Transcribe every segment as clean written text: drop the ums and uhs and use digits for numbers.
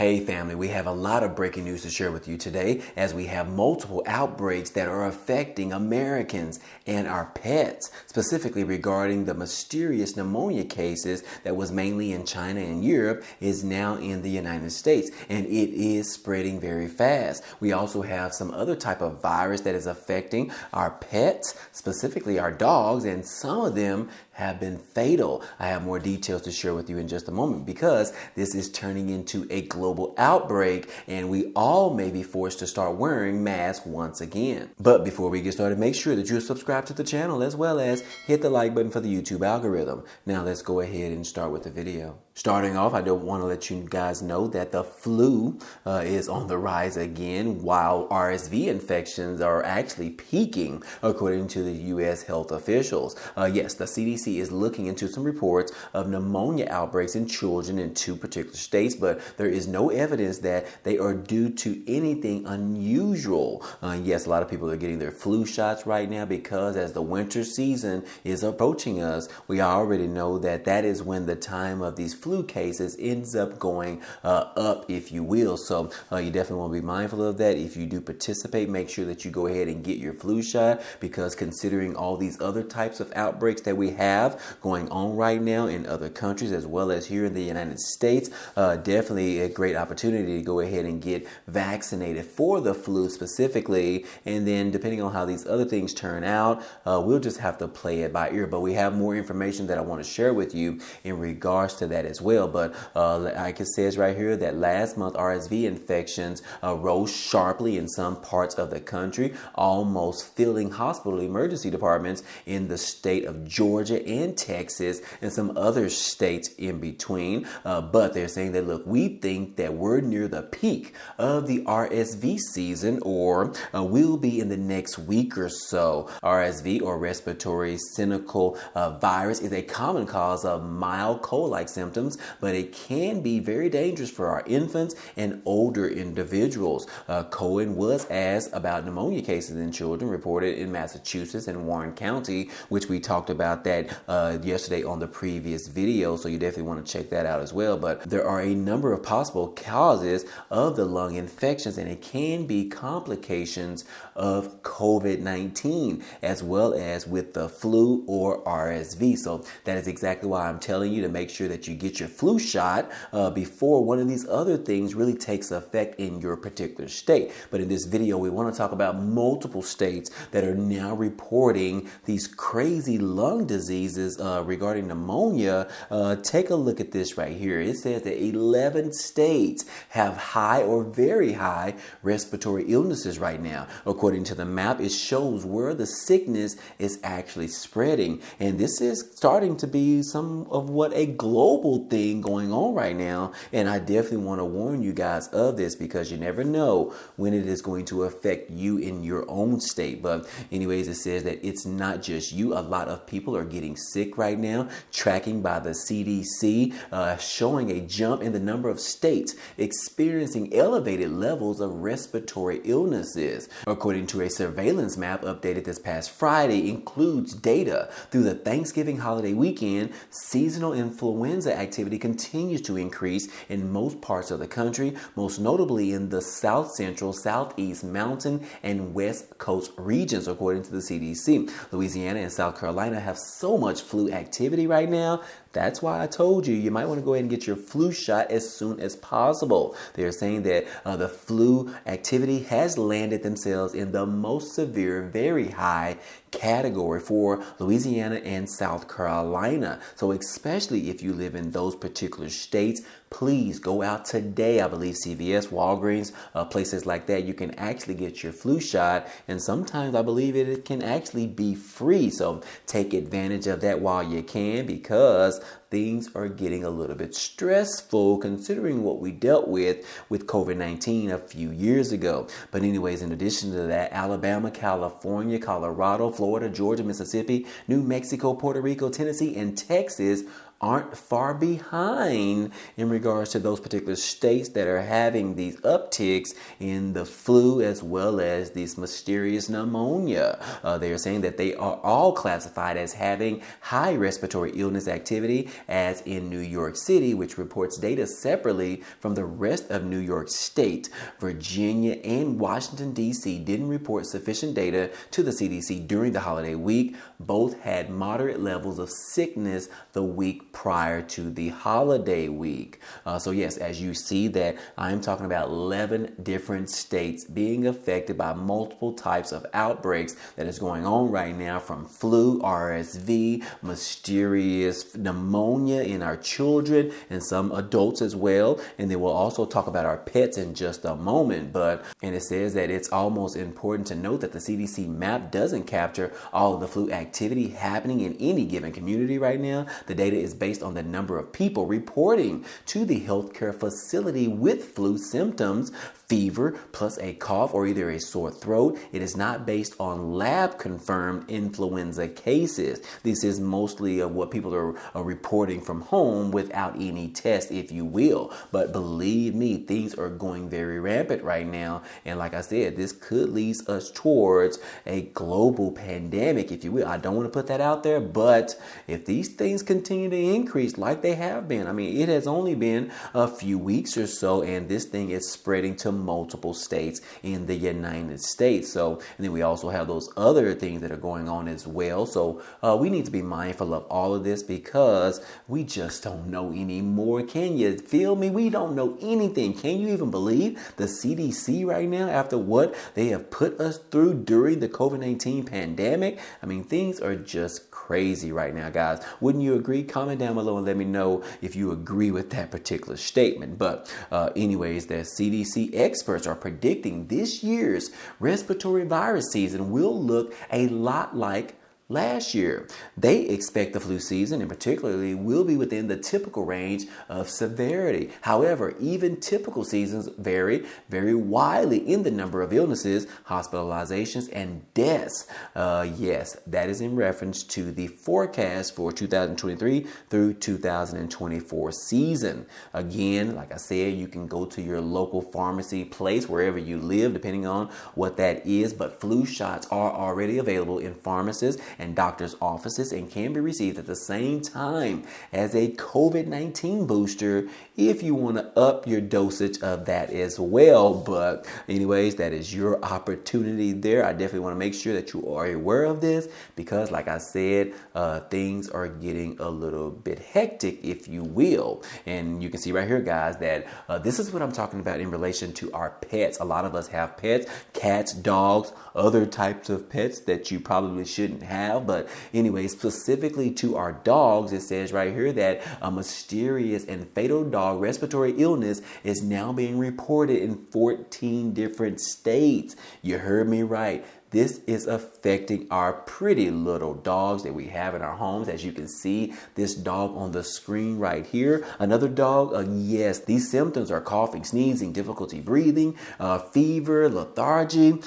Hey family, we have a lot of breaking news to share with you today as we have multiple outbreaks that are affecting Americans and our pets, specifically regarding the mysterious pneumonia cases that was mainly in China and Europe is now in the United States, and it is spreading very fast. We also have some other type of virus that is affecting our pets, specifically our dogs, and some of them have been fatal. I have more details to share with you in just a moment because this is turning into a global outbreak and we all may be forced to start wearing masks once again. But before we get started, make sure that you're subscribed to the channel as well as hit the like button for the YouTube algorithm. Now let's go ahead and start with the video. Starting off, I don't want to let you guys know that the flu is on the rise again, while RSV infections are actually peaking, according to the U.S. health officials. Yes, the CDC is looking into some reports of pneumonia outbreaks in children in 2 particular states, but there is no evidence that they are due to anything unusual. Yes, a lot of people are getting their flu shots right now because as the winter season is approaching us, we already know that that is when the time of these flu cases ends up going up, if you will. So you definitely want to be mindful of that. If you do participate, make sure that you go ahead and get your flu shot, because considering all these other types of outbreaks that we have going on right now in other countries as well as here in the United States, definitely a great opportunity to go ahead and get vaccinated for the flu specifically. And then depending on how these other things turn out, we'll just have to play it by ear. But we have more information that I want to share with you in regards to that as well. But like it says right here that last month RSV infections rose sharply in some parts of the country, almost filling hospital emergency departments in the state of Georgia and Texas and some other states in between. But they're saying that, look, we think that we're near the peak of the RSV season, or will be in the next week or so. RSV, or respiratory syncytial virus, is a common cause of mild cold-like symptoms, but it can be very dangerous for our infants and older individuals. Cohen was asked about pneumonia cases in children reported in Massachusetts and Warren County, which we talked about that yesterday on the previous video, so you definitely want to check that out as well. But there are a number of possible causes of the lung infections, and it can be complications of COVID-19 as well as with the flu or RSV. So that is exactly why I'm telling you to make sure that you get your flu shot before one of these other things really takes effect in your particular state. But in this video, we want to talk about multiple states that are now reporting these crazy lung diseases regarding pneumonia. Take a look at this right here. It says that 11 states have high or very high respiratory illnesses right now. According to the map, it shows where the sickness is actually spreading. And this is starting to be some of what a global thing going on right now. And I definitely want to warn you guys of this because you never know when it is going to affect you in your own state. But anyways, it says that it's not just you. A lot of people are getting sick right now. Tracking by the CDC showing a jump in the number of states experiencing elevated levels of respiratory illnesses. According to a surveillance map updated this past Friday, includes data through the Thanksgiving holiday weekend. Seasonal influenza activity continues to increase in most parts of the country, most notably in the South Central, Southeast, Mountain, and West Coast regions, according to the CDC. Louisiana and South Carolina have so much flu activity right now. That's why I told you might want to go ahead and get your flu shot as soon as possible. They're saying that the flu activity has landed themselves in the most severe, very high category for Louisiana and South Carolina. So especially if you live in those particular states, please go out today. I believe CVS, Walgreens, places like that, you can actually get your flu shot. And sometimes I believe it can actually be free. So take advantage of that while you can, because things are getting a little bit stressful considering what we dealt with COVID-19 a few years ago. But anyways, in addition to that, Alabama, California, Colorado, Florida, Georgia, Mississippi, New Mexico, Puerto Rico, Tennessee, and Texas aren't far behind in regards to those particular states that are having these upticks in the flu as well as this mysterious pneumonia. They are saying that they are all classified as having high respiratory illness activity, as in New York City, which reports data separately from the rest of New York State. Virginia and Washington, D.C. didn't report sufficient data to the CDC during the holiday week. Both had moderate levels of sickness the week prior to the holiday week. So yes, as you see that I'm talking about 11 different states being affected by multiple types of outbreaks that is going on right now, from flu, RSV, mysterious pneumonia in our children and some adults as well. And then we'll also talk about our pets in just a moment. And it says that it's almost important to note that the CDC map doesn't capture all of the flu activity happening in any given community right now. The data is based on the number of people reporting to the healthcare facility with flu symptoms, fever, plus a cough or either a sore throat. It is not based on lab confirmed influenza cases. This is mostly what people are reporting from home without any test, if you will. But believe me, things are going very rampant right now. And like I said, this could lead us towards a global pandemic, if you will. I don't want to put that out there, but if these things continue to increase like they have been, I mean, it has only been a few weeks or so, and this thing is spreading to multiple states in the United States. So, and then we also have those other things that are going on as well. So we need to be mindful of all of this because we just don't know anymore. Can you feel me? We don't know anything. Can you even believe the CDC right now after what they have put us through during the COVID-19 pandemic? I mean, things are just crazy right now, guys. Wouldn't you agree? Comment down below and let me know if you agree with that particular statement. But anyways, the CDC experts are predicting this year's respiratory virus season will look a lot like last year. They expect the flu season, and particularly, will be within the typical range of severity. However, even typical seasons vary very widely in the number of illnesses, hospitalizations, and deaths. Yes, that is in reference to the forecast for 2023 through 2024 season. Again, like I said, you can go to your local pharmacy place wherever you live, depending on what that is. But flu shots are already available in pharmacies and doctors' offices and can be received at the same time as a COVID-19 booster if you want to up your dosage of that as well. But anyways, that is your opportunity there. I definitely want to make sure that you are aware of this because, like I said, things are getting a little bit hectic, if you will. And you can see right here, guys, that this is what I'm talking about in relation to our pets. A lot of us have pets, cats, dogs, other types of pets that you probably shouldn't have. But anyway, specifically to our dogs, it says right here that a mysterious and fatal dog respiratory illness is now being reported in 14 different states. You heard me right. This is affecting our pretty little dogs that we have in our homes. As you can see, this dog on the screen right here. Another dog, yes, these symptoms are coughing, sneezing, difficulty breathing, fever, lethargy,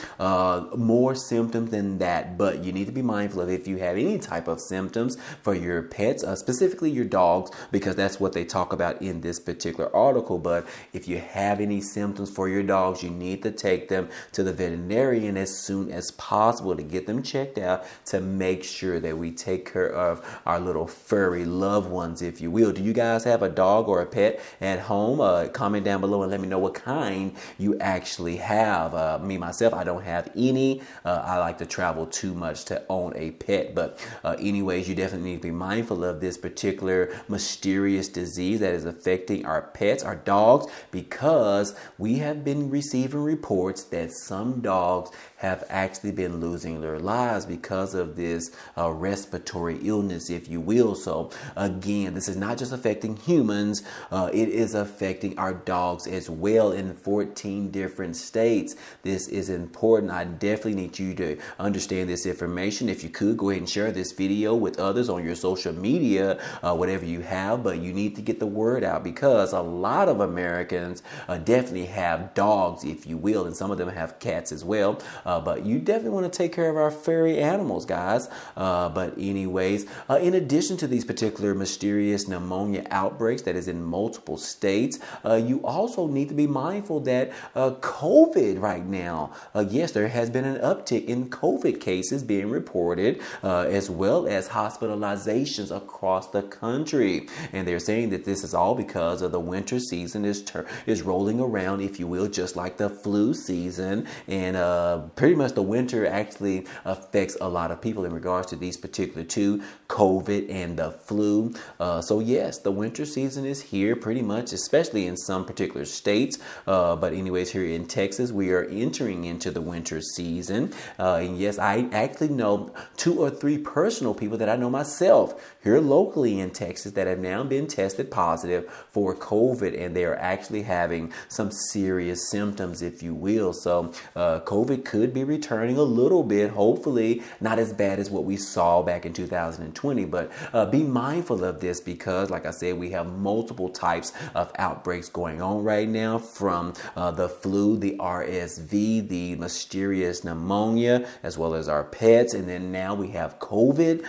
more symptoms than that. But you need to be mindful of if you have any type of symptoms for your pets, specifically your dogs, because that's what they talk about in this particular article. But if you have any symptoms for your dogs, you need to take them to the veterinarian as soon as possible to get them checked out to make sure that we take care of our little furry loved ones, if you will. Do you guys have a dog or a pet at home? Comment down below and let me know what kind you actually have. Me, myself, I don't have any. I like to travel too much to own a pet. But anyways, you definitely need to be mindful of this particular mysterious disease that is affecting our pets, our dogs, because we have been receiving reports that some dogs have actually been losing their lives because of this respiratory illness, if you will. So again, this is not just affecting humans, it is affecting our dogs as well in 14 different states. This is important. I definitely need you to understand this information. If you could, go ahead and share this video with others on your social media, whatever you have, but you need to get the word out because a lot of Americans definitely have dogs, if you will, and some of them have cats as well. But you definitely definitely want to take care of our furry animals, guys. But anyways, in addition to these particular mysterious pneumonia outbreaks that is in multiple states, you also need to be mindful that COVID right now, yes, there has been an uptick in COVID cases being reported, as well as hospitalizations across the country. And they're saying that this is all because of the winter season is rolling around, if you will, just like the flu season. And pretty much the winter actually affects a lot of people in regards to these particular two, COVID and the flu. So yes, the winter season is here pretty much, especially in some particular states. But anyways, here in Texas, we are entering into the winter season. And yes, I actually know 2 or 3 personal people that I know myself here locally in Texas that have now been tested positive for COVID, and they are actually having some serious symptoms, if you will. So COVID could be returning a little bit, hopefully not as bad as what we saw back in 2020, but be mindful of this because, like I said, we have multiple types of outbreaks going on right now, from the flu, the RSV, the mysterious pneumonia, as well as our pets, and then now we have COVID.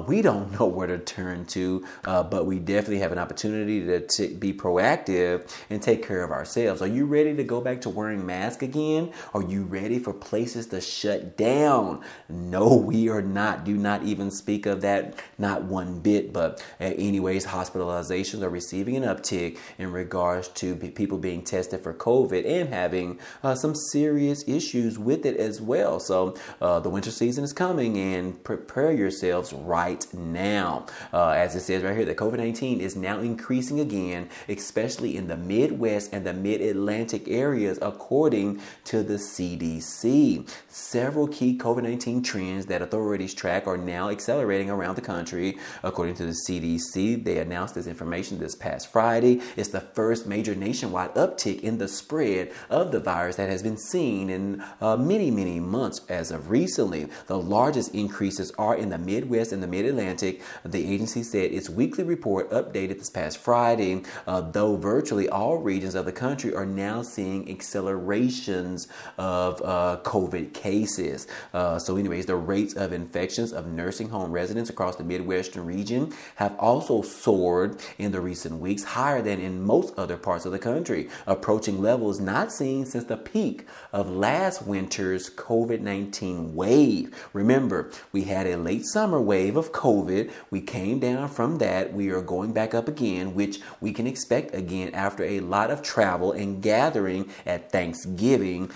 We don't know where to turn to, but we definitely have an opportunity to be proactive and take care of ourselves. Are you ready to go back to wearing masks again? Are you ready for places to shut down? No, we are not. Do not even speak of that, not one bit. But anyways, hospitalizations are receiving an uptick in regards to people being tested for COVID and having some serious issues with it as well. So the winter season is coming, and prepare yourselves right now. As it says right here, that COVID-19 is now increasing again, especially in the Midwest and the Mid-Atlantic areas, according to the CDC. Several key COVID-19 trends that authorities track are now accelerating around the country. According to the CDC, they announced this information this past Friday. It's the first major nationwide uptick in the spread of the virus that has been seen in many months as of recently. The largest increases are in the Midwest and the Mid-Atlantic. The agency said its weekly report updated this past Friday, though virtually all regions of the country are now seeing accelerations of COVID cases. So anyways, the rates of infections of nursing home residents across the Midwestern region have also soared in the recent weeks, higher than in most other parts of the country, approaching levels not seen since the peak of last winter's COVID-19 wave. Remember, we had a late summer wave of COVID. We came down from that. We are going back up again, which we can expect again after a lot of travel and gathering at Thanksgiving.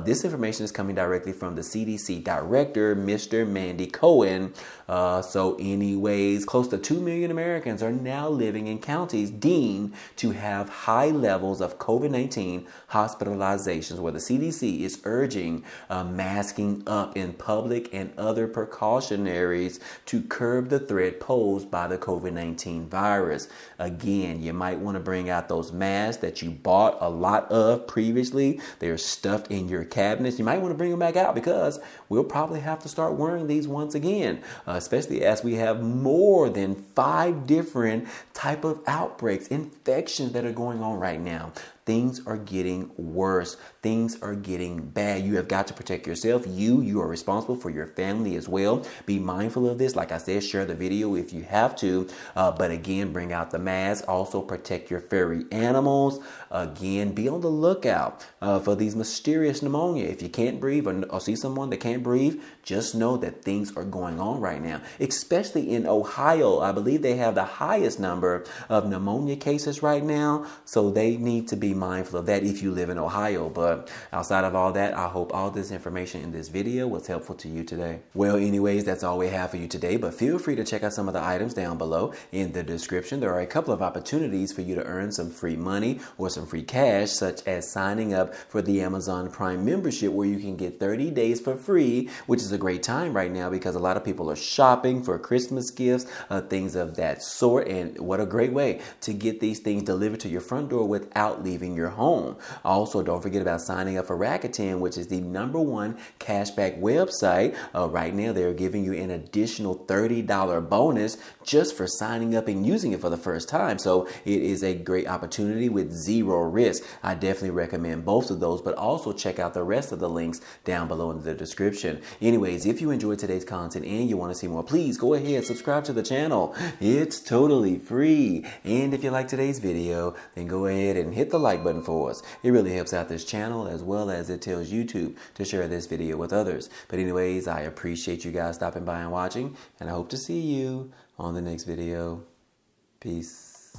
This information is coming directly from the CDC director, Mr. Mandy Cohen. So anyways, close to 2 million Americans are now living in counties deemed to have high levels of COVID-19 hospitalizations, where the CDC is urging masking up in public and other precautionaries to curb the threat posed by the COVID-19 virus. Again, you might want to bring out those masks that you bought a lot of previously. They're stuffed in your cabinets. You might want to bring them back out because we'll probably have to start wearing these once again, especially as we have more than 5 different type of outbreaks, infections that are going on right now. Things are getting worse. Things are getting bad. You have got to protect yourself. You are responsible for your family as well. Be mindful of this. Like I said, share the video if you have to. But again, bring out the mask. Also protect your furry animals. Again, be on the lookout for these mysterious pneumonia. If you can't breathe or see someone that can't breathe, just know that things are going on right now, especially in Ohio. I believe they have the highest number of pneumonia cases right now. So they need to be mindful of that if you live in Ohio. But outside of all that, I hope all this information in this video was helpful to you today. Well, anyways, that's all we have for you today, but feel free to check out some of the items down below in the description. There are a couple of opportunities for you to earn some free money or some free cash, such as signing up for the Amazon Prime membership, where you can get 30 days for free, which is a great time right now because a lot of people are shopping for Christmas gifts, things of that sort. And what a great way to get these things delivered to your front door without leaving leaving your home. Also, don't forget about signing up for Rakuten, which is the #1 cashback website. Right now, they're giving you an additional $30 bonus just for signing up and using it for the first time. So it is a great opportunity with zero risk. I definitely recommend both of those, but also check out the rest of the links down below in the description. Anyways, if you enjoyed today's content and you want to see more, please go ahead, subscribe to the channel. It's totally free. And if you like today's video, then go ahead and hit the like button for us. It really helps out this channel, as well as it tells YouTube to share this video with others. But anyways, I appreciate you guys stopping by and watching, and I hope to see you on the next video. Peace.